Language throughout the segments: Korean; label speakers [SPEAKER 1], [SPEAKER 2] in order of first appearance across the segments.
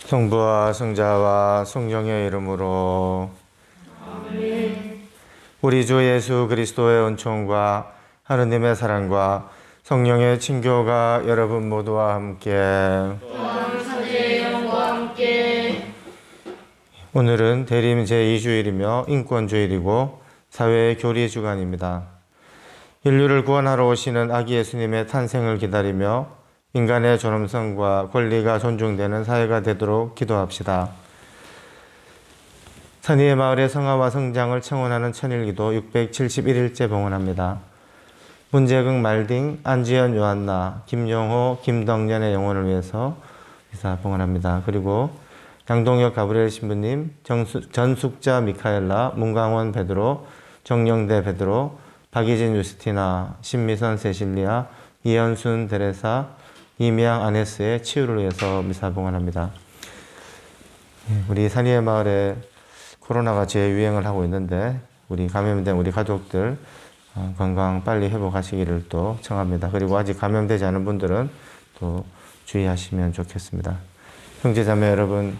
[SPEAKER 1] 성부와 성자와 성령의 이름으로 아멘. 우리 주 예수 그리스도의 은총과 하느님의 사랑과 성령의 친교가 여러분 모두와 함께
[SPEAKER 2] 또한 사제의 영과 함께.
[SPEAKER 1] 오늘은 대림 제2주일이며 인권주일이고 사회의 교리 주간입니다. 인류를 구원하러 오시는 아기 예수님의 탄생을 기다리며 인간의 존엄성과 권리가 존중되는 사회가 되도록 기도합시다. 선의의 마을의 성화와 성장을 청원하는 천일기도 671일째 봉헌합니다. 문재극 말딩, 안지연 요한나, 김용호, 김덕년의 영혼을 위해서 미사 봉헌합니다. 그리고 양동혁 가브리엘 신부님, 전숙자 미카엘라, 문강원 베드로, 정영대 베드로, 박이진 유스티나, 신미선 세실리아, 이현순 데레사, 이미양 아네스의 치유를 위해서 미사 봉헌합니다. 우리 산이의 마을에 코로나가 재유행을 하고 있는데 우리 감염된 우리 가족들 건강 빨리 회복하시기를 또 청합니다. 그리고 아직 감염되지 않은 분들은 또 주의하시면 좋겠습니다. 형제자매 여러분,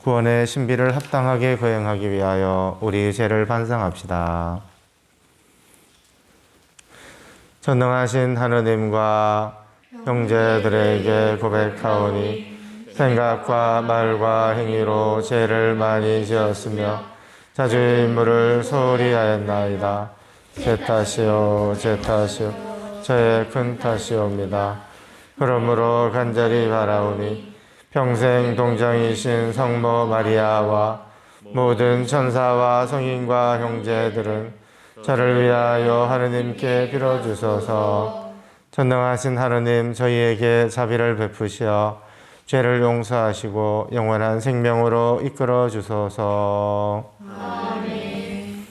[SPEAKER 1] 구원의 신비를 합당하게 거행하기 위하여 우리 죄를 반성합시다. 전능하신 하느님과 형제들에게 고백하오니 생각과 말과 행위로 죄를 많이 지었으며 자주 인물을 소홀히 하였나이다. 제 탓이요 저의 큰 탓이옵니다. 그러므로 간절히 바라오니 평생 동정이신 성모 마리아와 모든 천사와 성인과 형제들은 저를 위하여 하느님께 빌어주소서. 전능하신 하느님, 저희에게 자비를 베푸시어 죄를 용서하시고 영원한 생명으로 이끌어 주소서.
[SPEAKER 2] 아멘.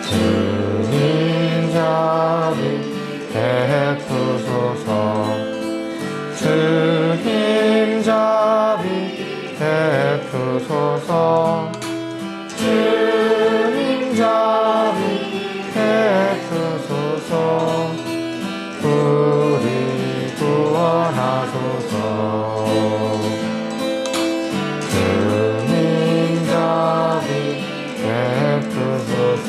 [SPEAKER 1] 주님 자비 베푸소서. 주님 자비 베푸소서. 주님 자비 베푸소서. 우리 구원하소서. 주님 자비 베푸소서.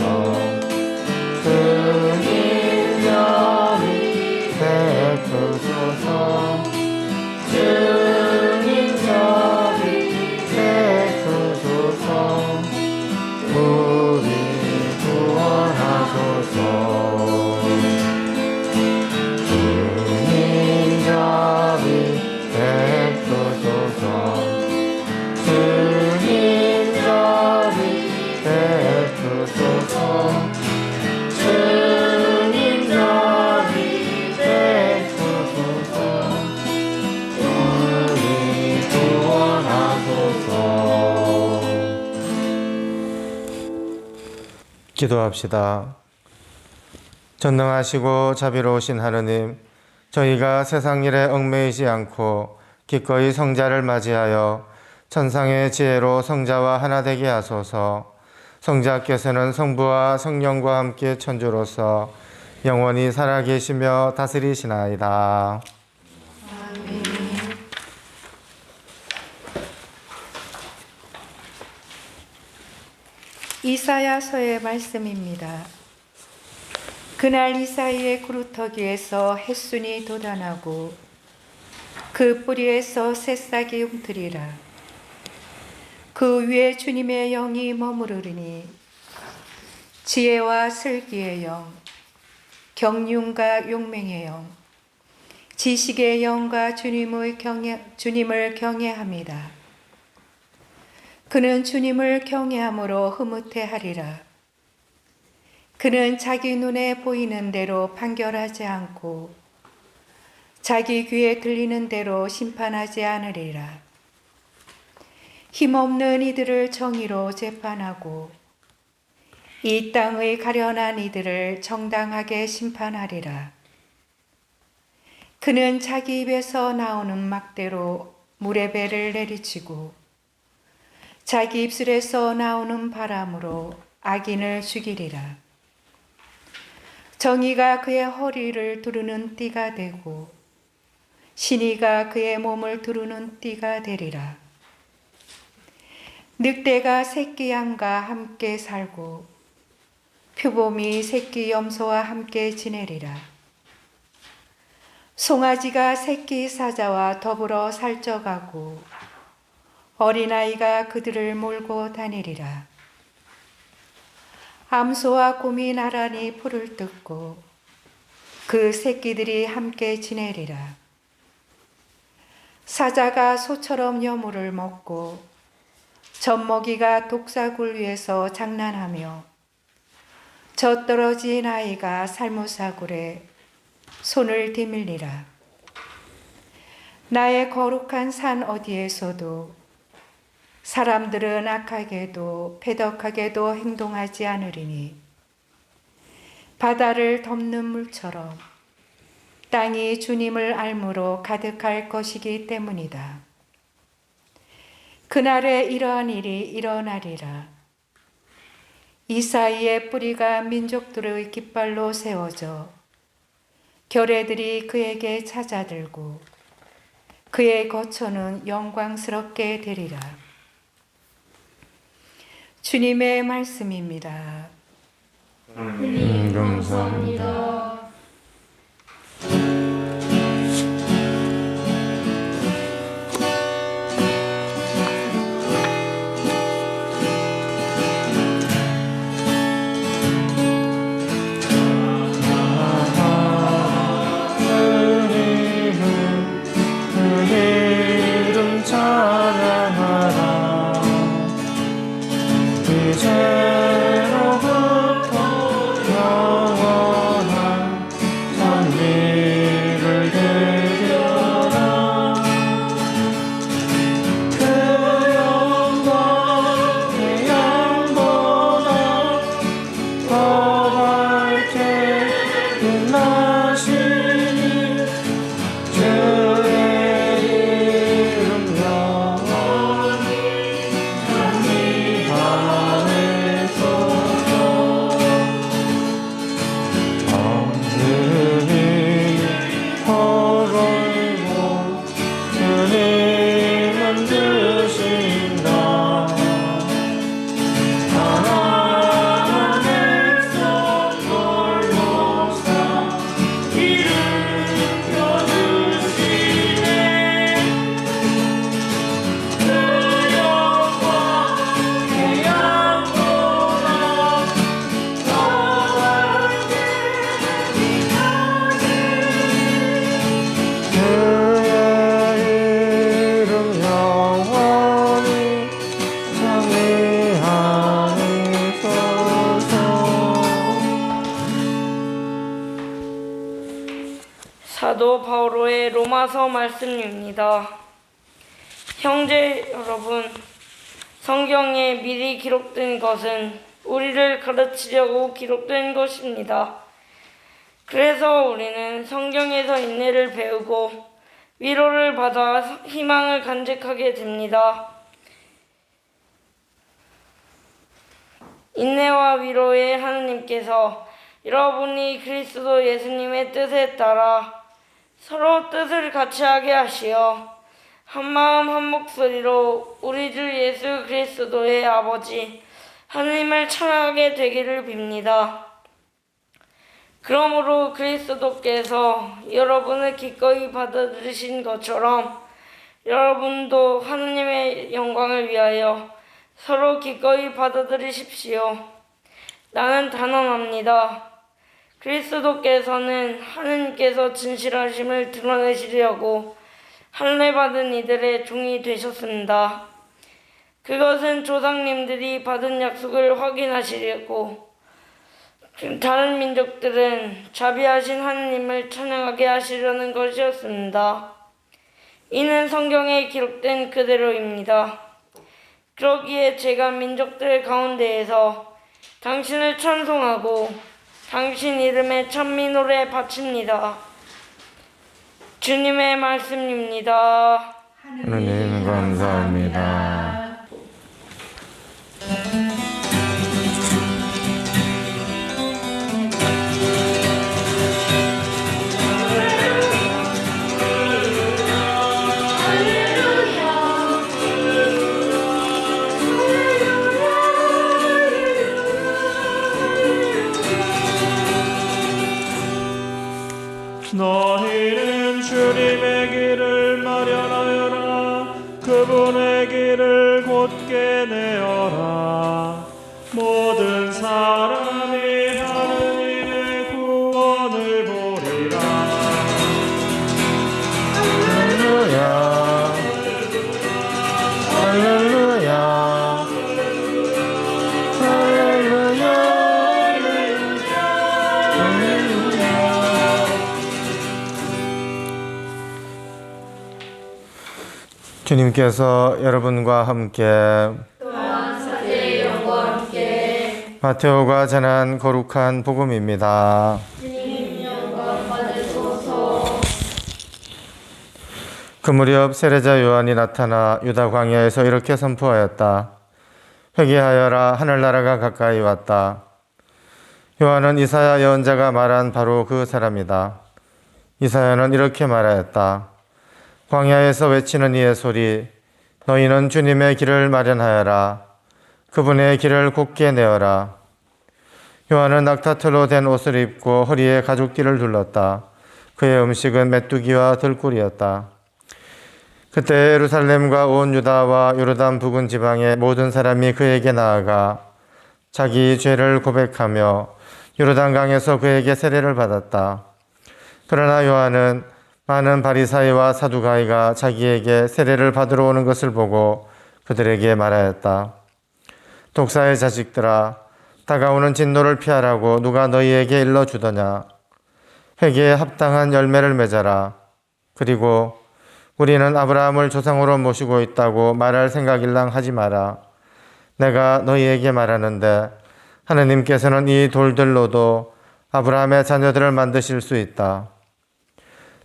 [SPEAKER 1] 주님 자비 베푸소서. 주님 자비 베푸소서. 우리 구원하소서. 주님 자비 베푸소서. 주님 자비 베푸소서. 주님 자비 베푸소서. 우리 구원하소서. 기도합시다. 전능하시고 자비로우신 하느님, 저희가 세상 일에 얽매이지 않고 기꺼이 성자를 맞이하여 천상의 지혜로 성자와 하나 되게 하소서. 성자께서는 성부와 성령과 함께 천주로서 영원히 살아계시며 다스리시나이다.
[SPEAKER 3] 이사야서의 말씀입니다. 그날 이사야의 구루터기에서 햇순이 돋아나고 그 뿌리에서 새싹이 움트리라. 그 위에 주님의 영이 머무르리니 지혜와 슬기의 영, 경륜과 용맹의 영, 지식의 영과 주님을 경외함이다. 그는 주님을 경외함으로 흐뭇해하리라. 그는 자기 눈에 보이는 대로 판결하지 않고 자기 귀에 들리는 대로 심판하지 않으리라. 힘없는 이들을 정의로 재판하고 이 땅의 가련한 이들을 정당하게 심판하리라. 그는 자기 입에서 나오는 막대로 물의 배를 내리치고 자기 입술에서 나오는 바람으로 악인을 죽이리라. 정의가 그의 허리를 두르는 띠가 되고 신의가 그의 몸을 두르는 띠가 되리라. 늑대가 새끼 양과 함께 살고 표범이 새끼 염소와 함께 지내리라. 송아지가 새끼 사자와 더불어 살쪄가고 어린아이가 그들을 몰고 다니리라. 암소와 곰이 나란히 풀을 뜯고 그 새끼들이 함께 지내리라. 사자가 소처럼 여물을 먹고 젖먹이가 독사굴 위에서 장난하며 젖떨어진 아이가 살모사굴에 손을 디밀리라. 나의 거룩한 산 어디에서도 사람들은 악하게도 패덕하게도 행동하지 않으리니 바다를 덮는 물처럼 땅이 주님을 알므로 가득할 것이기 때문이다. 그날에 이러한 일이 일어나리라. 이사이의 뿌리가 민족들의 깃발로 세워져 결애들이 그에게 찾아들고 그의 거처는 영광스럽게 되리라. 주님의 말씀입니다.
[SPEAKER 1] 감사합니다.
[SPEAKER 2] 사도 바오로의 로마서 말씀입니다. 형제 여러분, 성경에 미리 기록된 것은 우리를 가르치려고 기록된 것입니다. 그래서 우리는 성경에서 인내를 배우고 위로를 받아 희망을 간직하게 됩니다. 인내와 위로의 하느님께서 여러분이 그리스도 예수님의 뜻에 따라 서로 뜻을 같이 하게 하시어 한마음 한목소리로 우리 주 예수 그리스도의 아버지 하느님을 찬양하게 되기를 빕니다. 그러므로 그리스도께서 여러분을 기꺼이 받아들이신 것처럼 여러분도 하느님의 영광을 위하여 서로 기꺼이 받아들이십시오. 나는 단언합니다. 그리스도께서는 하느님께서 진실하심을 드러내시려고 할례받은 이들의 종이 되셨습니다. 그것은 조상님들이 받은 약속을 확인하시려고 다른 민족들은 자비하신 하느님을 찬양하게 하시려는 것이었습니다. 이는 성경에 기록된 그대로입니다. 그러기에 제가 민족들 가운데에서 당신을 찬송하고 당신 이름에 찬미노래 바칩니다. 주님의 말씀입니다.
[SPEAKER 1] 하느님 감사합니다.
[SPEAKER 4] 너희는 주님의 길을 마련하여라. 그분의 길을 곧게 내어라. 모든 사람이 하느님의 구원을 보리라.
[SPEAKER 1] 할렐루야 할렐루야 할렐루야 주님께서 여러분과 함께 마테오가 전한 거룩한 복음입니다. 그 무렵 세례자 요한이 나타나 유다 광야에서 이렇게 선포하였다. 회개하여라, 하늘나라가 가까이 왔다. 요한은 이사야 예언자가 말한 바로 그 사람이다. 이사야는 이렇게 말하였다. 광야에서 외치는 이의 소리, 너희는 주님의 길을 마련하여라. 그분의 길을 곧게 내어라. 요한은 낙타털로 된 옷을 입고 허리에 가죽띠를 둘렀다. 그의 음식은 메뚜기와 들꿀이었다. 그때 예루살렘과 온 유다와 요르단 부근 지방의 모든 사람이 그에게 나아가 자기 죄를 고백하며 요르단강에서 그에게 세례를 받았다. 그러나 요한은 많은 바리사이와 사두가이가 자기에게 세례를 받으러 오는 것을 보고 그들에게 말하였다. 독사의 자식들아, 다가오는 진노를 피하라고 누가 너희에게 일러주더냐. 회개에 합당한 열매를 맺어라. 그리고 우리는 아브라함을 조상으로 모시고 있다고 말할 생각일랑 하지 마라. 내가 너희에게 말하는데 하느님께서는 이 돌들로도 아브라함의 자녀들을 만드실 수 있다.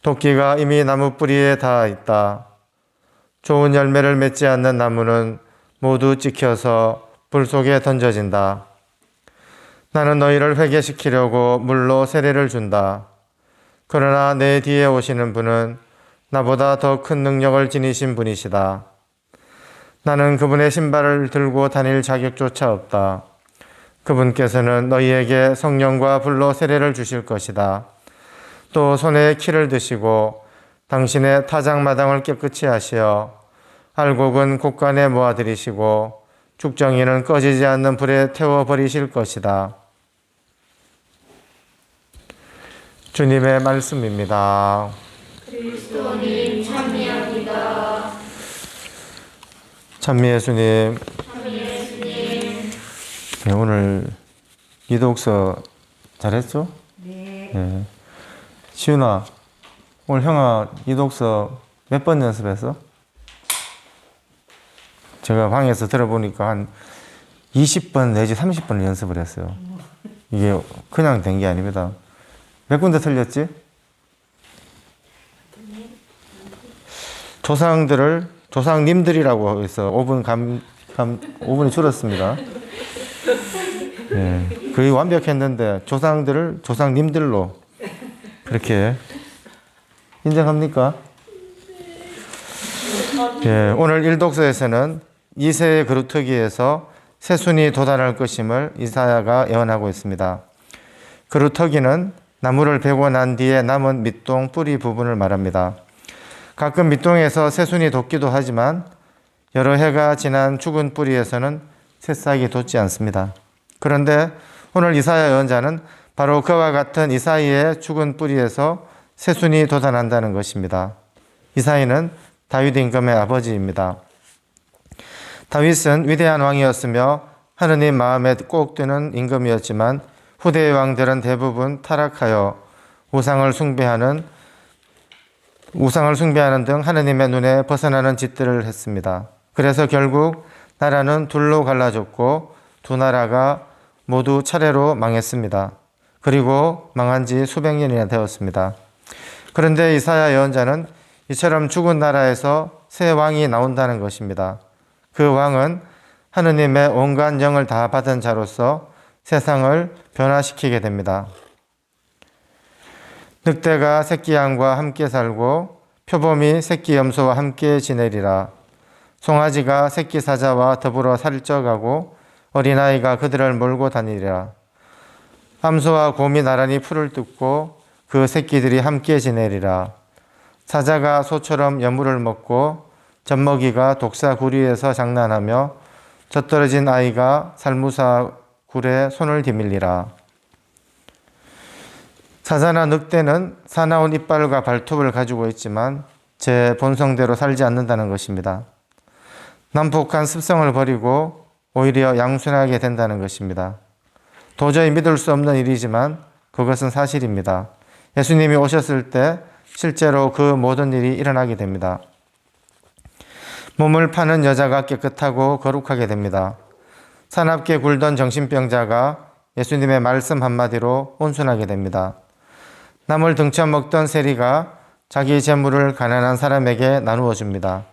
[SPEAKER 1] 도끼가 이미 나무 뿌리에 닿아 있다. 좋은 열매를 맺지 않는 나무는 모두 찍혀서 불 속에 던져진다. 나는 너희를 회개시키려고 물로 세례를 준다. 그러나 내 뒤에 오시는 분은 나보다 더 큰 능력을 지니신 분이시다. 나는 그분의 신발을 들고 다닐 자격조차 없다. 그분께서는 너희에게 성령과 불로 세례를 주실 것이다. 또 손에 키를 드시고 당신의 타작마당을 깨끗이 하시어 알곡은 곳간에 모아들이시고 죽정이는 꺼지지 않는 불에 태워버리실 것이다. 주님의 말씀입니다.
[SPEAKER 2] 그리스도님 찬미합니다.
[SPEAKER 1] 찬미 예수님. 네, 오늘 기독서 잘했죠? 네. 시윤아, 오늘 형아 기독서 몇 번 연습했어? 제가 방에서 들어보니까 한 20번 내지 30번 연습을 했어요. 이게 그냥 된 게 아닙니다. 몇 군데 틀렸지? 조상님들이라고 해서 5분이 줄었습니다. 네, 거의 완벽했는데 조상들을 조상님들로 그렇게 인정합니까? 예, 오늘 일독서에서는 이새의 그루터기에서 새순이 돋아날 것임을 이사야가 예언하고 있습니다. 그루터기는 나무를 베고 난 뒤에 남은 밑동 뿌리 부분을 말합니다. 가끔 밑동에서 새순이 돋기도 하지만 여러 해가 지난 죽은 뿌리에서는 새싹이 돋지 않습니다. 그런데 오늘 이사야 예언자는 바로 그와 같은 이사야의 죽은 뿌리에서 새순이 돋아난다는 것입니다. 이사야는 다윗 임금의 아버지입니다. 다윗은 위대한 왕이었으며 하느님 마음에 꼭 드는 임금이었지만 후대의 왕들은 대부분 타락하여 우상을 숭배하는 등 하느님의 눈에 벗어나는 짓들을 했습니다. 그래서 결국 나라는 둘로 갈라졌고 두 나라가 모두 차례로 망했습니다. 그리고 망한 지 수백 년이나 되었습니다. 그런데 이사야 예언자는 이처럼 죽은 나라에서 새 왕이 나온다는 것입니다. 그 왕은 하느님의 온갖 영을 다 받은 자로서 세상을 변화시키게 됩니다. 늑대가 새끼 양과 함께 살고 표범이 새끼 염소와 함께 지내리라. 송아지가 새끼 사자와 더불어 살쪄가고 어린아이가 그들을 몰고 다니리라. 암소와 곰이 나란히 풀을 뜯고 그 새끼들이 함께 지내리라. 사자가 소처럼 여물을 먹고 젖먹이가 독사 구리에서 장난하며 젖떨어진 아이가 살무사 굴에 손을 디밀리라. 사자나 늑대는 사나운 이빨과 발톱을 가지고 있지만 제 본성대로 살지 않는다는 것입니다. 난폭한 습성을 버리고 오히려 양순하게 된다는 것입니다. 도저히 믿을 수 없는 일이지만 그것은 사실입니다. 예수님이 오셨을 때 실제로 그 모든 일이 일어나게 됩니다. 몸을 파는 여자가 깨끗하고 거룩하게 됩니다. 사납게 굴던 정신병자가 예수님의 말씀 한마디로 온순하게 됩니다. 남을 등쳐먹던 세리가 자기 재물을 가난한 사람에게 나누어 줍니다.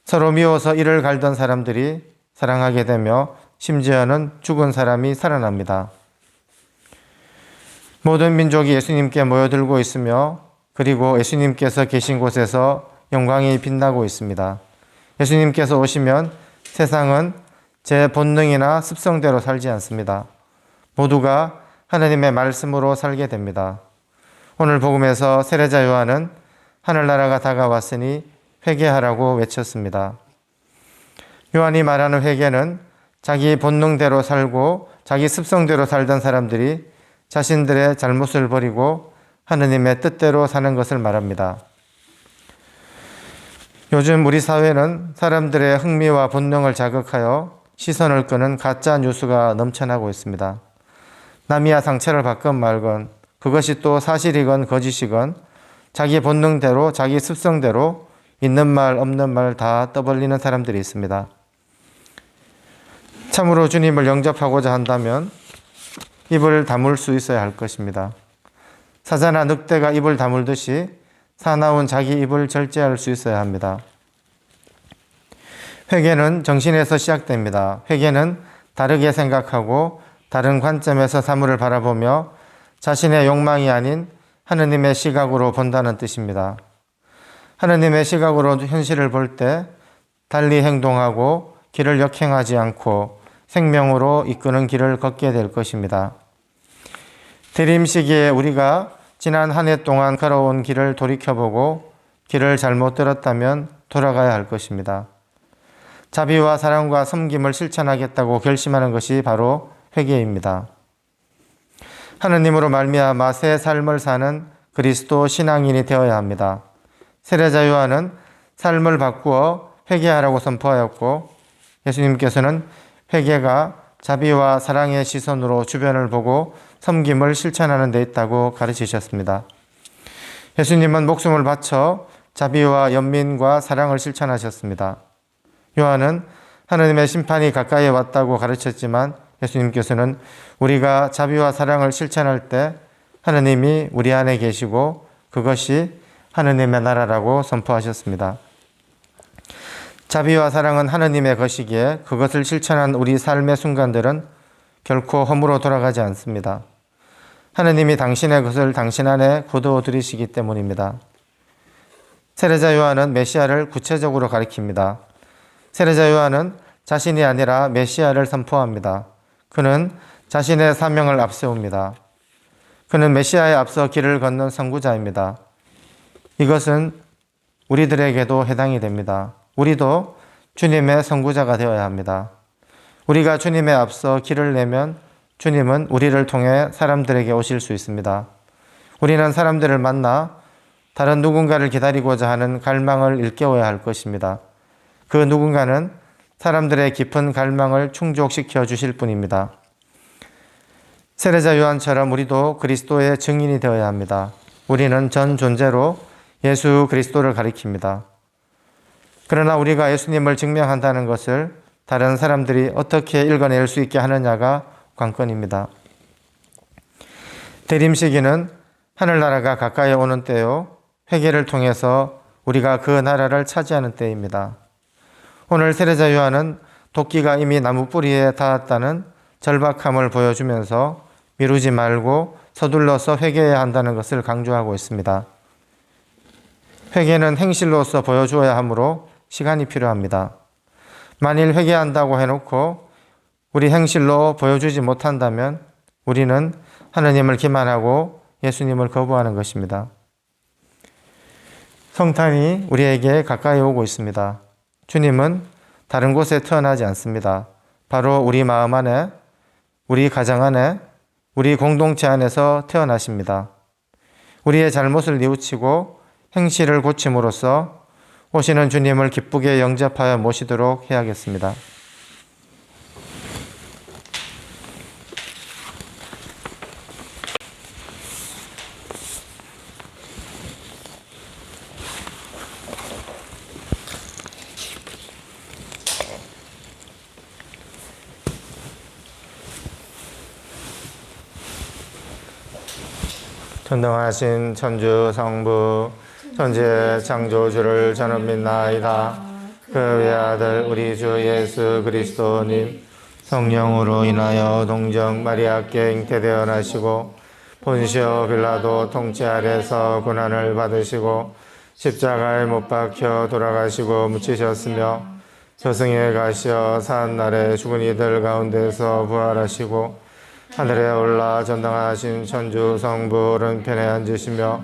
[SPEAKER 1] 서로 미워서 이를 갈던 사람들이 사랑하게 되며 심지어는 죽은 사람이 살아납니다. 모든 민족이 예수님께 모여들고 있으며 그리고 예수님께서 계신 곳에서 영광이 빛나고 있습니다. 예수님께서 오시면 세상은 제 본능이나 습성대로 살지 않습니다. 모두가 하나님의 말씀으로 살게 됩니다. 오늘 복음에서 세례자 요한은 하늘나라가 다가왔으니 회개하라고 외쳤습니다. 요한이 말하는 회개는 자기 본능대로 살고 자기 습성대로 살던 사람들이 자신들의 잘못을 버리고 하느님의 뜻대로 사는 것을 말합니다. 요즘 우리 사회는 사람들의 흥미와 본능을 자극하여 시선을 끄는 가짜 뉴스가 넘쳐나고 있습니다. 남이야 상처를 받건 말건 그것이 또 사실이건 거짓이건 자기 본능대로 자기 습성대로 있는 말 없는 말 다 떠벌리는 사람들이 있습니다. 참으로 주님을 영접하고자 한다면 입을 다물 수 있어야 할 것입니다. 사자나 늑대가 입을 다물듯이 사나운 자기 입을 절제할 수 있어야 합니다. 회개는 정신에서 시작됩니다. 회개는 다르게 생각하고 다른 관점에서 사물을 바라보며 자신의 욕망이 아닌 하느님의 시각으로 본다는 뜻입니다. 하느님의 시각으로 현실을 볼 때 달리 행동하고 길을 역행하지 않고 생명으로 이끄는 길을 걷게 될 것입니다. 대림 시기에 우리가 지난 한 해 동안 걸어온 길을 돌이켜보고 길을 잘못 들었다면 돌아가야 할 것입니다. 자비와 사랑과 섬김을 실천하겠다고 결심하는 것이 바로 회개입니다. 하느님으로 말미암아 새 삶을 사는 그리스도 신앙인이 되어야 합니다. 세례자 요한은 삶을 바꾸어 회개하라고 선포하였고 예수님께서는 회개가 자비와 사랑의 시선으로 주변을 보고 섬김을 실천하는 데 있다고 가르치셨습니다. 예수님은 목숨을 바쳐 자비와 연민과 사랑을 실천하셨습니다. 요한은 하느님의 심판이 가까이 왔다고 가르쳤지만 예수님께서는 우리가 자비와 사랑을 실천할 때 하느님이 우리 안에 계시고 그것이 하느님의 나라라고 선포하셨습니다. 자비와 사랑은 하느님의 것이기에 그것을 실천한 우리 삶의 순간들은 결코 허물어 돌아가지 않습니다. 하느님이 당신의 것을 당신 안에 거두어 들이시기 때문입니다. 세례자 요한은 메시아를 구체적으로 가리킵니다. 세례자 요한은 자신이 아니라 메시아를 선포합니다. 그는 자신의 사명을 앞세웁니다. 그는 메시아에 앞서 길을 걷는 선구자입니다. 이것은 우리들에게도 해당이 됩니다. 우리도 주님의 선구자가 되어야 합니다. 우리가 주님에 앞서 길을 내면 주님은 우리를 통해 사람들에게 오실 수 있습니다. 우리는 사람들을 만나 다른 누군가를 기다리고자 하는 갈망을 일깨워야 할 것입니다. 그 누군가는 사람들의 깊은 갈망을 충족시켜 주실 분입니다. 세례자 요한처럼 우리도 그리스도의 증인이 되어야 합니다. 우리는 전 존재로 예수 그리스도를 가리킵니다. 그러나 우리가 예수님을 증명한다는 것을 다른 사람들이 어떻게 읽어낼 수 있게 하느냐가 관건입니다. 대림 시기는 하늘나라가 가까이 오는 때요, 회개를 통해서 우리가 그 나라를 차지하는 때입니다. 오늘 세례자 요한은 도끼가 이미 나무 뿌리에 닿았다는 절박함을 보여주면서 미루지 말고 서둘러서 회개해야 한다는 것을 강조하고 있습니다. 회개는 행실로서 보여주어야 하므로 시간이 필요합니다. 만일 회개한다고 해놓고 우리 행실로 보여주지 못한다면 우리는 하느님을 기만하고 예수님을 거부하는 것입니다. 성탄이 우리에게 가까이 오고 있습니다. 주님은 다른 곳에 태어나지 않습니다. 바로 우리 마음 안에, 우리 가정 안에, 우리 공동체 안에서 태어나십니다. 우리의 잘못을 뉘우치고 행실을 고침으로써 오시는 주님을 기쁘게 영접하여 모시도록 해야겠습니다. 전능하신 천주 성부 천지의 창조주를 저는 믿나이다. 그 외아들 우리 주 예수 그리스도님 성령으로 인하여 동정 마리아께 잉태되어 나시고 본시오 빌라도 통치 아래서 고난을 받으시고 십자가에 못 박혀 돌아가시고 묻히셨으며 저승에 가시어 사한날에 죽은 이들 가운데서 부활하시고 하늘에 올라 전당하신 천주 성부 오른편에 앉으시며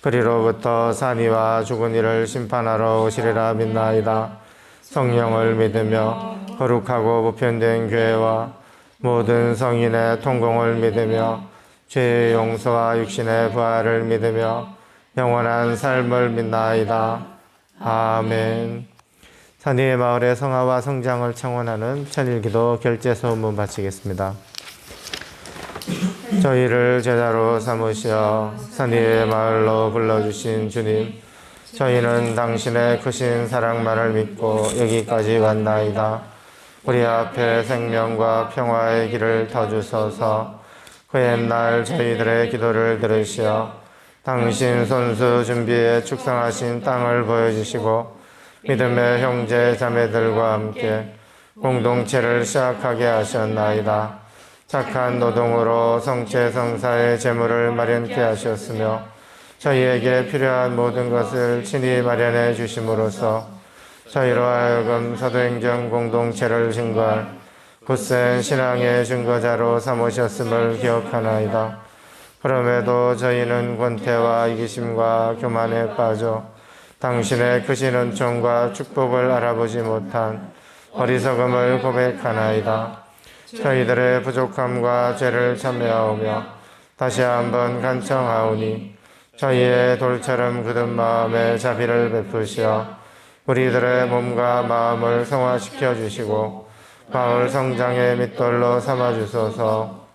[SPEAKER 1] 그리로부터 산이와 죽은 이를 심판하러 오시리라 믿나이다. 성령을 믿으며 거룩하고 보편된 교회와 모든 성인의 통공을 믿으며 죄의 용서와 육신의 부활을 믿으며 영원한 삶을 믿나이다. 아멘. 산위의 마을의 성화와 성장을 청원하는 천일기도 결제소문 바치겠습니다. 저희를 제자로 삼으시어 산위의 마을로 불러주신 주님, 저희는 당신의 크신 사랑만을 믿고 여기까지 왔나이다. 우리 앞에 생명과 평화의 길을 터주소서. 그 옛날 저희들의 기도를 들으시어 당신 손수 준비에 축성하신 땅을 보여주시고 믿음의 형제 자매들과 함께 공동체를 시작하게 하셨나이다. 착한 노동으로 성체 성사의 재물을 마련케 하셨으며 저희에게 필요한 모든 것을 친히 마련해 주심으로써 저희로 하여금 사도행전 공동체를 증거할 굳센 신앙의 증거자로 삼으셨음을 기억하나이다. 그럼에도 저희는 권태와 이기심과 교만에 빠져 당신의 크신 은총과 축복을 알아보지 못한 어리석음을 고백하나이다. 저희들의 부족함과 죄를 참여하오며 다시 한번 간청하오니 저희의 돌처럼 굳은 마음에 자비를 베푸시어 우리들의 몸과 마음을 성화시켜 주시고 마을 성장의 밑돌로 삼아 주소서.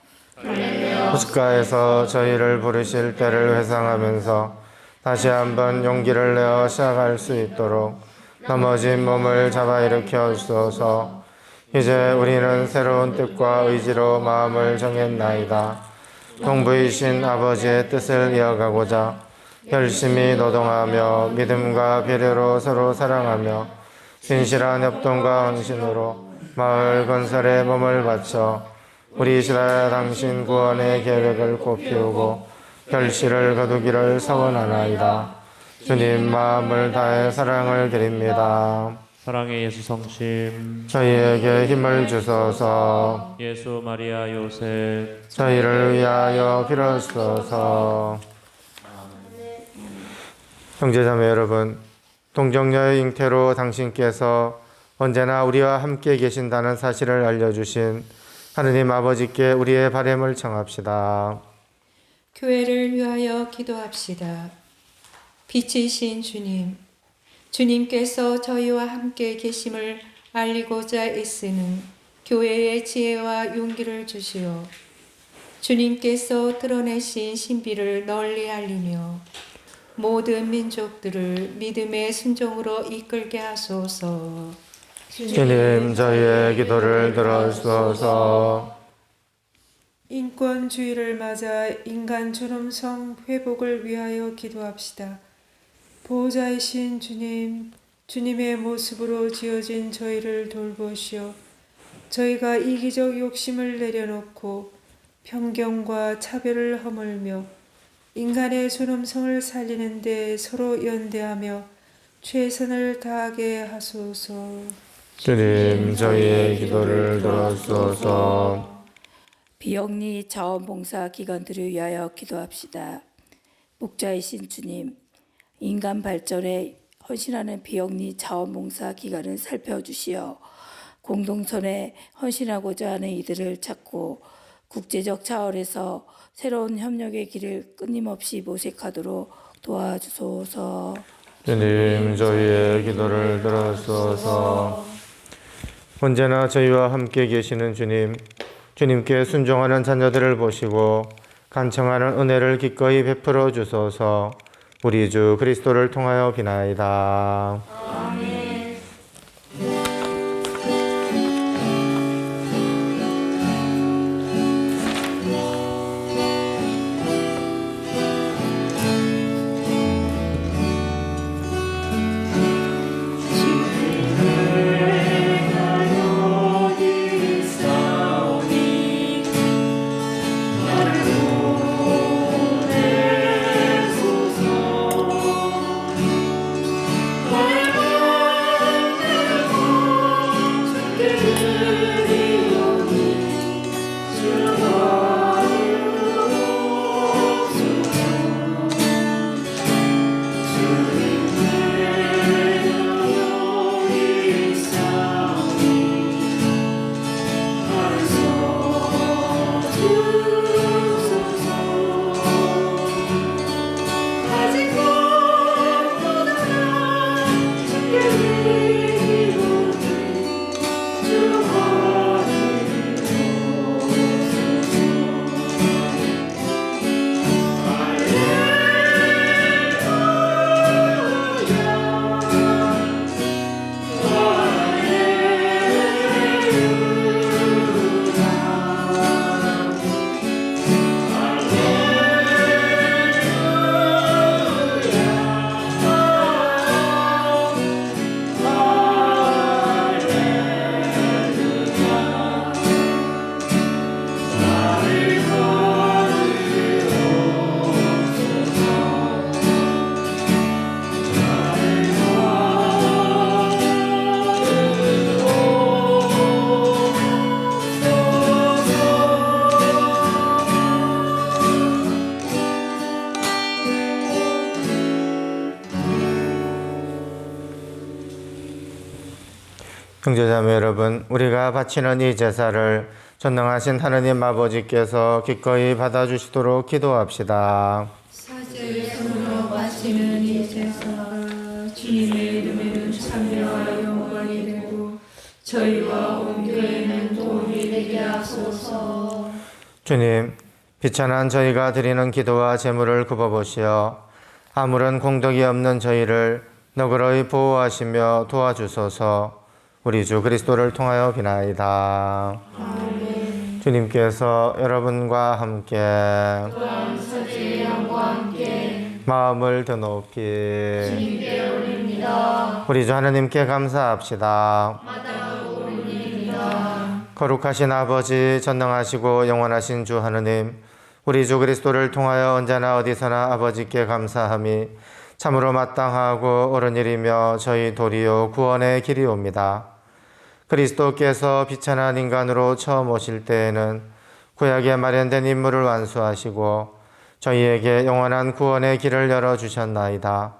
[SPEAKER 1] 호숫가에서 저희를 부르실 때를 회상하면서 다시 한번 용기를 내어 시작할 수 있도록 넘어진 몸을 잡아 일으켜 주소서. 이제 우리는 새로운 뜻과 의지로 마음을 정했나이다. 동부이신 아버지의 뜻을 이어가고자 열심히 노동하며 믿음과 배려로 서로 사랑하며 진실한 협동과 헌신으로 마을 건설에 몸을 바쳐 우리 시대 당신 구원의 계획을 꽃피우고 결실을 거두기를 서원하나이다. 주님 마음을 다해 사랑을 드립니다.
[SPEAKER 4] 사랑의 예수 성심,
[SPEAKER 1] 저희에게 힘을 주소서.
[SPEAKER 4] 예수 마리아 요셉,
[SPEAKER 1] 저희를 위하여 빌어주소서. 형제자매 여러분, 동정녀의 잉태로 당신께서 언제나 우리와 함께 계신다는 사실을 알려주신 하느님 아버지께 우리의 바램을 청합시다.
[SPEAKER 3] 교회를 위하여 기도합시다. 빛이신 주님, 주님께서 저희와 함께 계심을 알리고자 애쓰는 교회의 지혜와 용기를 주시어 주님께서 드러내신 신비를 널리 알리며 모든 민족들을 믿음의 순종으로 이끌게 하소서.
[SPEAKER 1] 주님, 저희의 기도를 들어주소서.
[SPEAKER 2] 인권주의를 맞아 인간 존엄성 회복을 위하여 기도합시다. 보호자이신 주님, 주님의 모습으로 지어진 저희를 돌보시어 저희가 이기적 욕심을 내려놓고 편견과 차별을 허물며 인간의 존엄성을 살리는 데 서로 연대하며 최선을 다하게 하소서.
[SPEAKER 1] 주님, 저희의 기도를 들어주소서.
[SPEAKER 5] 비영리 자원봉사 기관들을 위하여 기도합시다. 목자이신 주님, 인간 발전에 헌신하는 비영리 자원봉사 기관을 살펴주시어 공동선에 헌신하고자 하는 이들을 찾고 국제적 차원에서 새로운 협력의 길을 끊임없이 모색하도록 도와주소서.
[SPEAKER 1] 주님, 저희의 기도를 들어주소서. 언제나 저희와 함께 계시는 주님, 주님께 순종하는 자녀들을 보시고 간청하는 은혜를 기꺼이 베풀어 주소서. 우리 주 그리스도를 통하여 비나이다. 형제자매 여러분, 우리가 바치는 이 제사를 전능하신 하느님 아버지께서 기꺼이 받아주시도록 기도합시다.
[SPEAKER 2] 사제의 손으로 바치는 이 제사가 주님의 이름에는 참여와 영광이 되고 저희와 온 교회는 도움이 되게 하소서.
[SPEAKER 1] 주님, 비천한 저희가 드리는 기도와 제물을 굽어보시어 아무런 공덕이 없는 저희를 너그러이 보호하시며 도와주소서. 우리 주 그리스도를 통하여 비나이다.
[SPEAKER 2] 아멘.
[SPEAKER 1] 주님께서 여러분과 함께
[SPEAKER 2] 또한 사제의 영과 함께
[SPEAKER 1] 마음을 더 높이
[SPEAKER 2] 주님께 올립니다.
[SPEAKER 1] 우리 주 하나님께 감사합시다.
[SPEAKER 2] 마땅하고 옳은 일입니다.
[SPEAKER 1] 거룩하신 아버지, 전능하시고 영원하신 주 하느님, 우리 주 그리스도를 통하여 언제나 어디서나 아버지께 감사함이 참으로 마땅하고 옳은 일이며 저희 도리요 구원의 길이옵니다. 그리스도께서 비천한 인간으로 처음 오실 때에는 구약에 마련된 임무를 완수하시고 저희에게 영원한 구원의 길을 열어주셨나이다.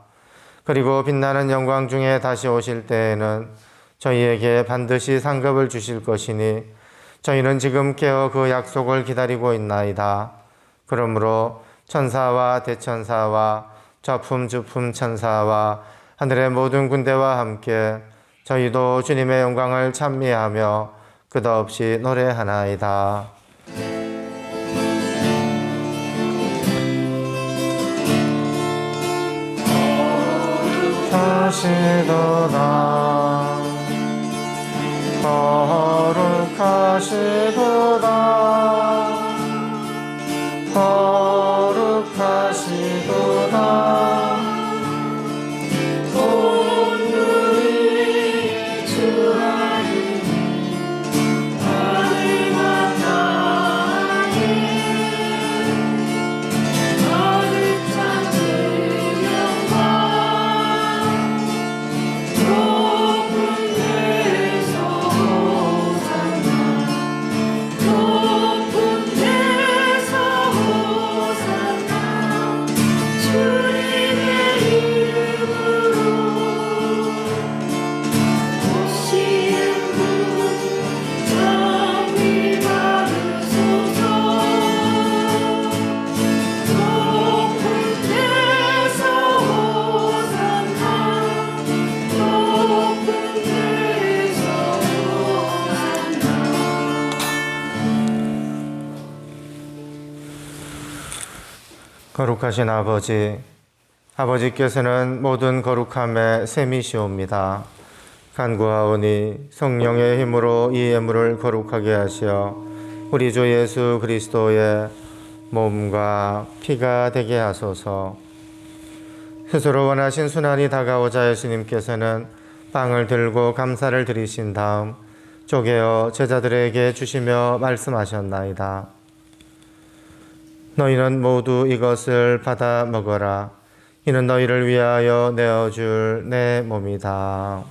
[SPEAKER 1] 그리고 빛나는 영광 중에 다시 오실 때에는 저희에게 반드시 상급을 주실 것이니 저희는 지금 깨어 그 약속을 기다리고 있나이다. 그러므로 천사와 대천사와 좌품주품 천사와 하늘의 모든 군대와 함께 저희도 주님의 영광을 찬미하며 끝없이 노래하나이다. 거룩하시도다 거룩하시도다 거룩하시도다
[SPEAKER 2] 높은
[SPEAKER 1] 거룩하신 아버지, 아버지께서는 모든 거룩함의 셈이시옵니다. 간구하오니 성령의 힘으로 이 예물을 거룩하게 하시어 우리 주 예수 그리스도의 몸과 피가 되게 하소서. 스스로 원하신 순환이 다가오자 예수님께서는 빵을 들고 감사를 드리신 다음 쪼개어 제자들에게 주시며 말씀하셨나이다. 너희는 모두 이것을 받아 먹어라. 이는 너희를 위하여 내어줄 내 몸이다.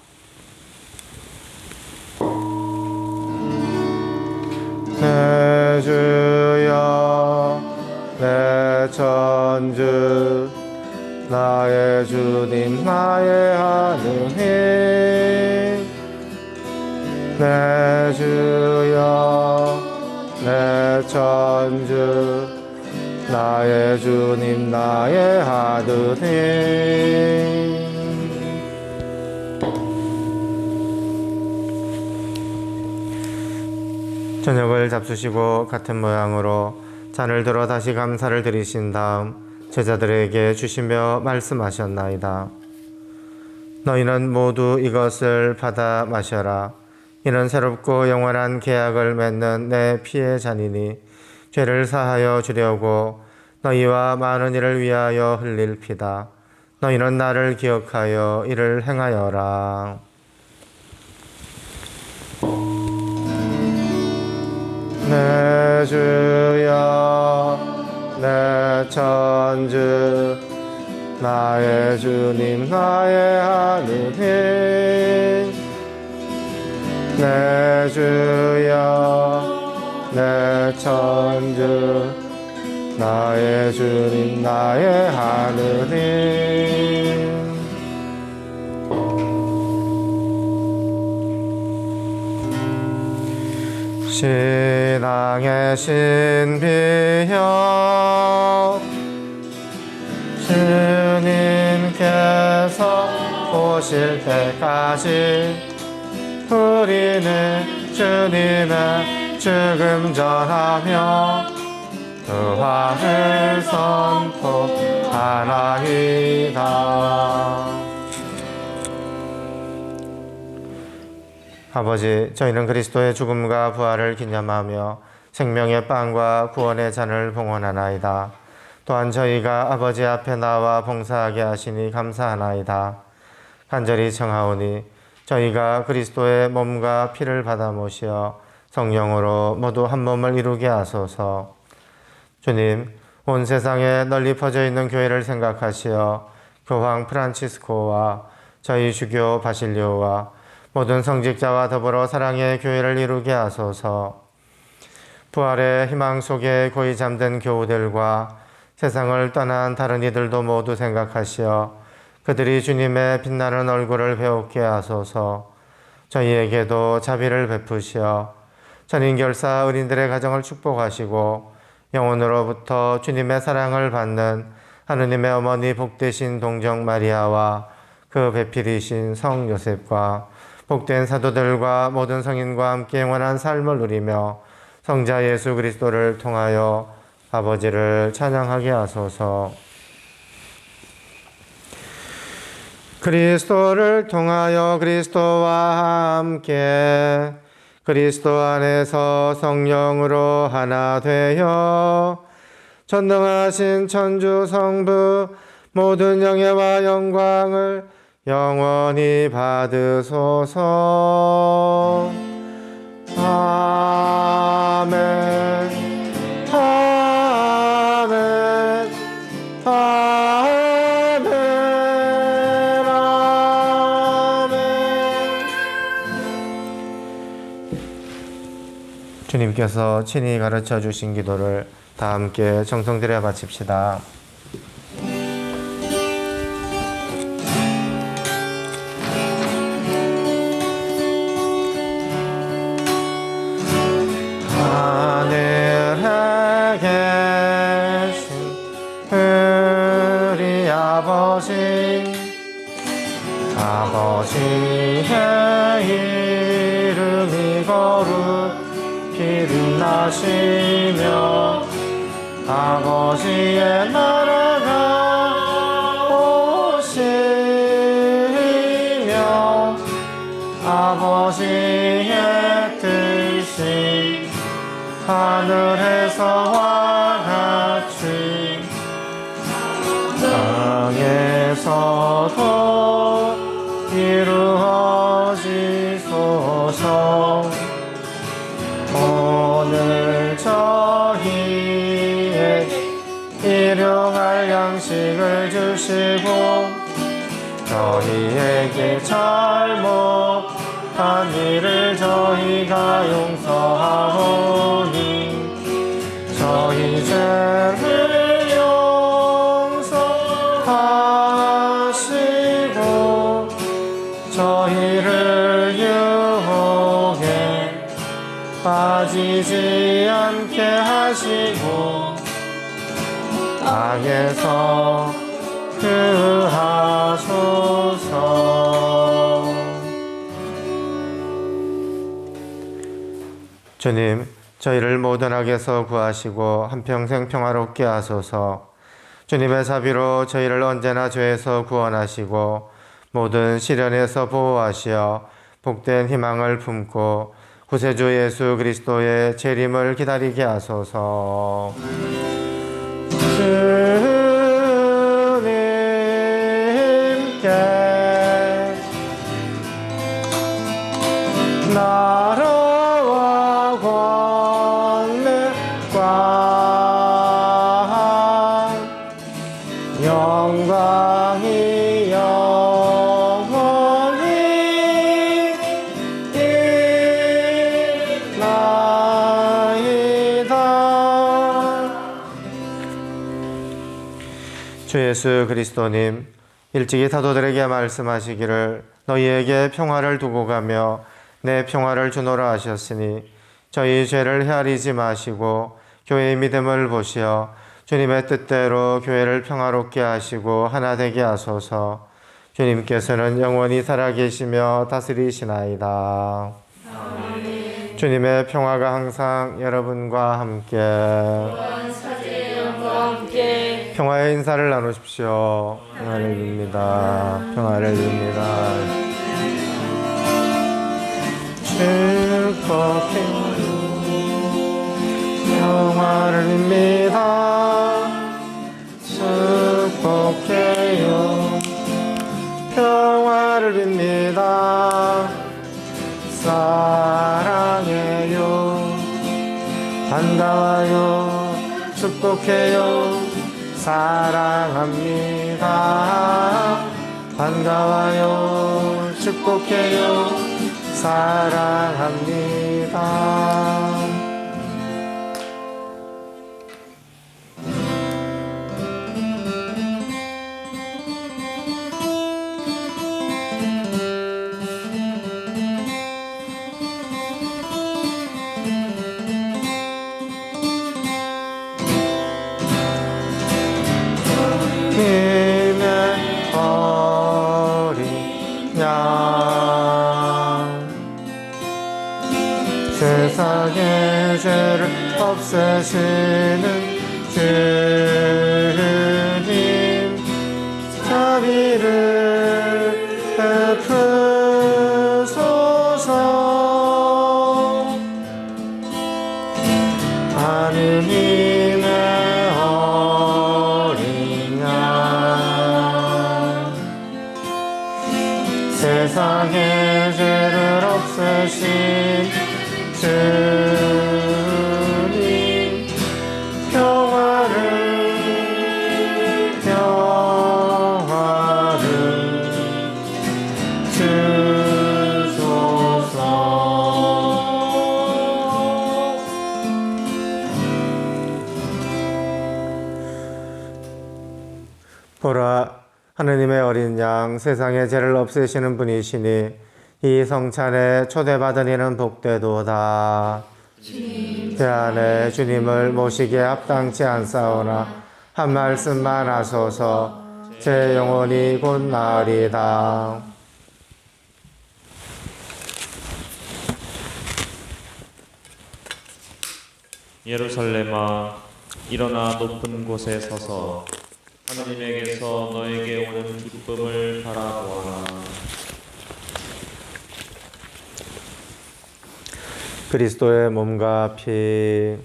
[SPEAKER 1] 내 주여, 내 천주, 나의 주님, 나의 하느님. 내 주여, 내 천주, 나의 주님, 나의 하느님. 저녁을 잡수시고 같은 모양으로 잔을 들어 다시 감사를 드리신 다음 제자들에게 주시며 말씀하셨나이다. 너희는 모두 이것을 받아 마셔라. 이는 새롭고 영원한 계약을 맺는 내 피의 잔이니 죄를 사하여 주려고 너희와 많은 이를 위하여 흘릴 피다. 너희는 나를 기억하여 이를 행하여라. 내 주여, 내 천주, 나의 주님, 나의 하느님. 내 주여, 내 천주, 나의 주님, 나의 하느님. 신앙의 신비여, 주님께서 오실 때까지 우리는 주님의 죽음 전하며 부활을 선포하나이다. 아버지, 저희는 그리스도의 죽음과 부활을 기념하며 생명의 빵과 구원의 잔을 봉헌하나이다. 또한 저희가 아버지 앞에 나와 봉사하게 하시니 감사하나이다. 간절히 청하오니 저희가 그리스도의 몸과 피를 받아 모시어 성령으로 모두 한 몸을 이루게 하소서. 주님, 온 세상에 널리 퍼져 있는 교회를 생각하시어 교황 프란치스코와 저희 주교 바실리오와 모든 성직자와 더불어 사랑의 교회를 이루게 하소서. 부활의 희망 속에 고이 잠든 교우들과 세상을 떠난 다른 이들도 모두 생각하시어 그들이 주님의 빛나는 얼굴을 배우게 하소서. 저희에게도 자비를 베푸시어 전인결사 어린들의 가정을 축복하시고 영혼으로부터 주님의 사랑을 받는 하느님의 어머니 복되신 동정 마리아와 그 배필이신 성 요셉과 복된 사도들과 모든 성인과 함께 영원한 삶을 누리며 성자 예수 그리스도를 통하여 아버지를 찬양하게 하소서. 그리스도를 통하여 그리스도와 함께 그리스도 안에서 성령으로 하나 되어 전능하신 천주 성부 모든 영예와 영광을 영원히 받으소서. 아멘. 아멘. 아멘. 아멘. 주님께서 친히 가르쳐 주신 기도를 다 함께 정성 들여 바칩시다. 아버지의 이름이 거룩히 빛나시며 아버지의 나라 아버지의 뜻이 하늘에서와 같이 땅에서도 이루어지소서. 오늘 저희에게 일용할 양식을 주시고 저희에게 잘못한 일을 저희가 용서하오니 저희 죄를 용서하시고 저희를 유혹에 빠지지 않게 하시고 악에서 구하소서. 주님, 저희를 모든 악에서 구하시고 한평생 평화롭게 하소서. 주님의 자비로 저희를 언제나 죄에서 구원하시고 모든 시련에서 보호하시어 복된 희망을 품고 구세주 예수 그리스도의 재림을 기다리게 하소서. 주님께 나라와 권능과 영광이 영원히 있나이다. 주 예수 그리스도님, 일찍이 사도들에게 말씀하시기를 너희에게 평화를 두고 가며 내 평화를 주노라 하셨으니 저희 죄를 헤아리지 마시고 교회의 믿음을 보시어 주님의 뜻대로 교회를 평화롭게 하시고 하나 되게 하소서. 주님께서는 영원히 살아계시며 다스리시나이다. 주님의 평화가 항상 여러분과 함께 평화의 인사를 나누십시오. 평화를 빕니다. 평화를 빕니다. 축복해 평화를 빕니다. 축복해요. 평화를 빕니다. 사랑해요. 반가워요. 축복해요. 사랑합니다. 반가워요. 축복해요. 사랑합니다. 힘의 어린 양 세상의 죄를 없애시는 주님 자비를 베푸소서. 하느님의 어린 양 세상의 죄를 없애신 주님 평화를 주소서. 보라, 하느님의 어린 양 세상의 죄를 없애시는 분이시니 이 성찬에 초대받은 이는 복되도다. 제 안에 주님을 모시기에 합당치 않사오나 한 말씀만 하소서. 제 영혼이 곧 나으리다.
[SPEAKER 4] 예루살렘아, 일어나 높은 곳에 서서 하느님에게서 너에게 오는 기쁨을 바라보아라.
[SPEAKER 1] 그리스도의 몸과 피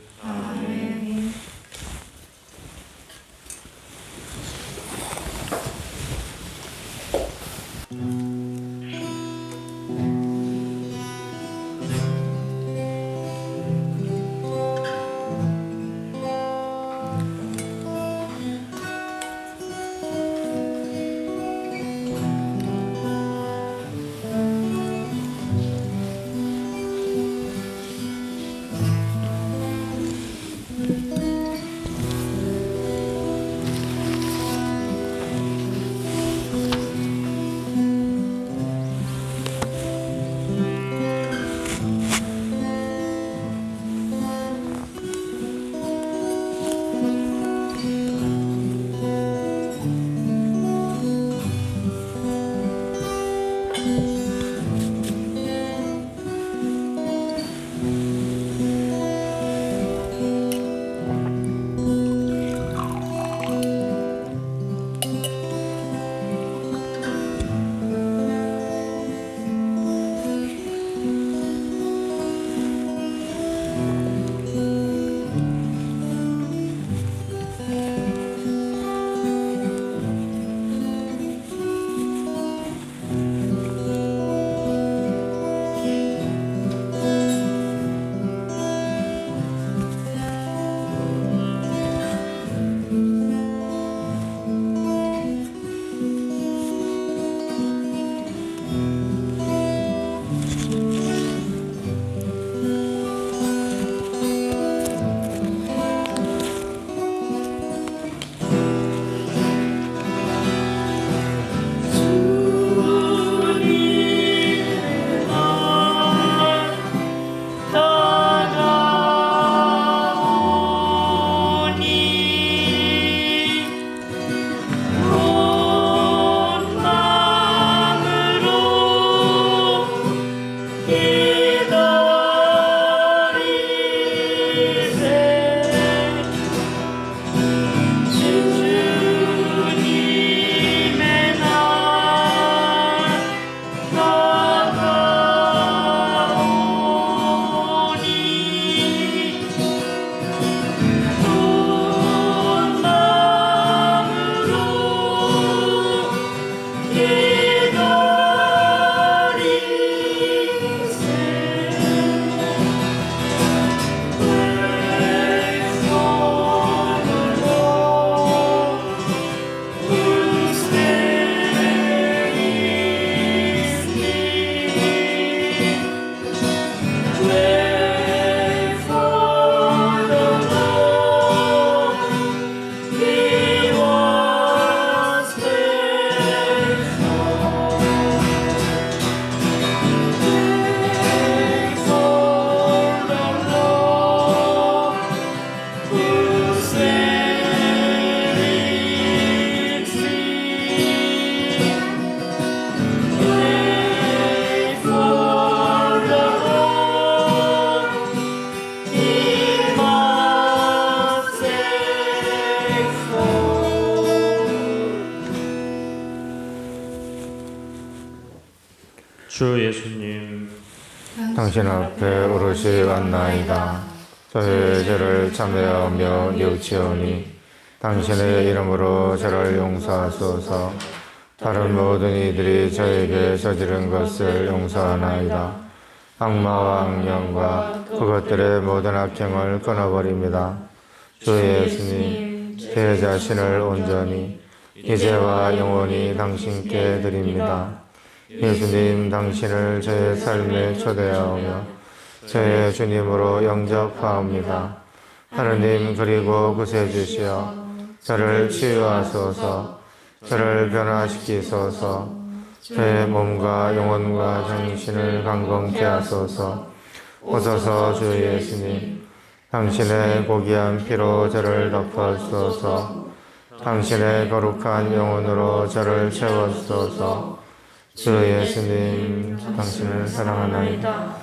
[SPEAKER 4] 주 예수님,
[SPEAKER 1] 당신 앞에 오롯이 왔나이다. 저의 죄를 참회하며 뉘우치오니 당신의 이름으로 저를 용서하소서. 다른 모든 이들이 저에게 저지른 것을 용서하나이다. 악마와 악령과 그것들의 모든 악행을 끊어버립니다. 주 예수님, 제 자신을 온전히 이제와 영원히 당신께 드립니다. 예수님, 당신을 저의 삶에 초대하오며 저의 주님으로 영접하옵니다. 하느님, 그리고 구세주시여 저를 치유하소서. 저를 변화시키소서. 저의 몸과 영혼과 정신을 강건케 하소서. 오소서 주 예수님, 당신의 고귀한 피로 저를 덮어주소서. 당신의 거룩한 영혼으로 저를 채워주소서. 주 예수님, 당신을 사랑하나이다.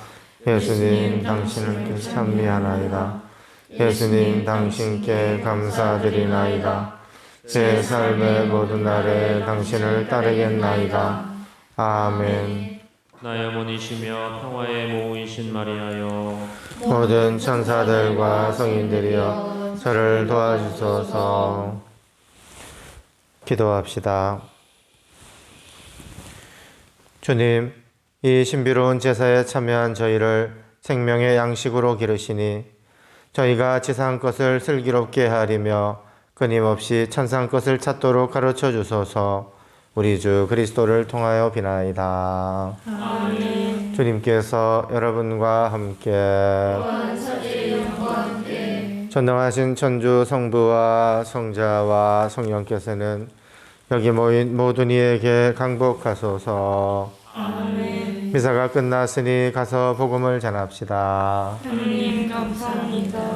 [SPEAKER 1] 예수님, 당신을 찬미하나이다. 예수님, 당신께 감사드리나이다. 제 삶의 모든 날에 당신을 따르겠나이다. 아멘.
[SPEAKER 4] 나의 어머니시며 평화의 모이신 마리아여
[SPEAKER 1] 모든 천사들과 성인들이여 저를 도와주소서. 기도합시다. 주님, 이 신비로운 제사에 참여한 저희를 생명의 양식으로 기르시니 저희가 지상 것을 슬기롭게 하리며 끊임없이 천상 것을 찾도록 가르쳐 주소서. 우리 주 그리스도를 통하여 비나이다.
[SPEAKER 2] 아멘.
[SPEAKER 1] 주님께서 여러분과 함께 전능하신 천주 성부와 성자와 성령께서는 여기 모인 모든 이에게 강복하소서.
[SPEAKER 2] 아멘.
[SPEAKER 1] 미사가 끝났으니 가서 복음을 전합시다.
[SPEAKER 2] 하느님 감사합니다.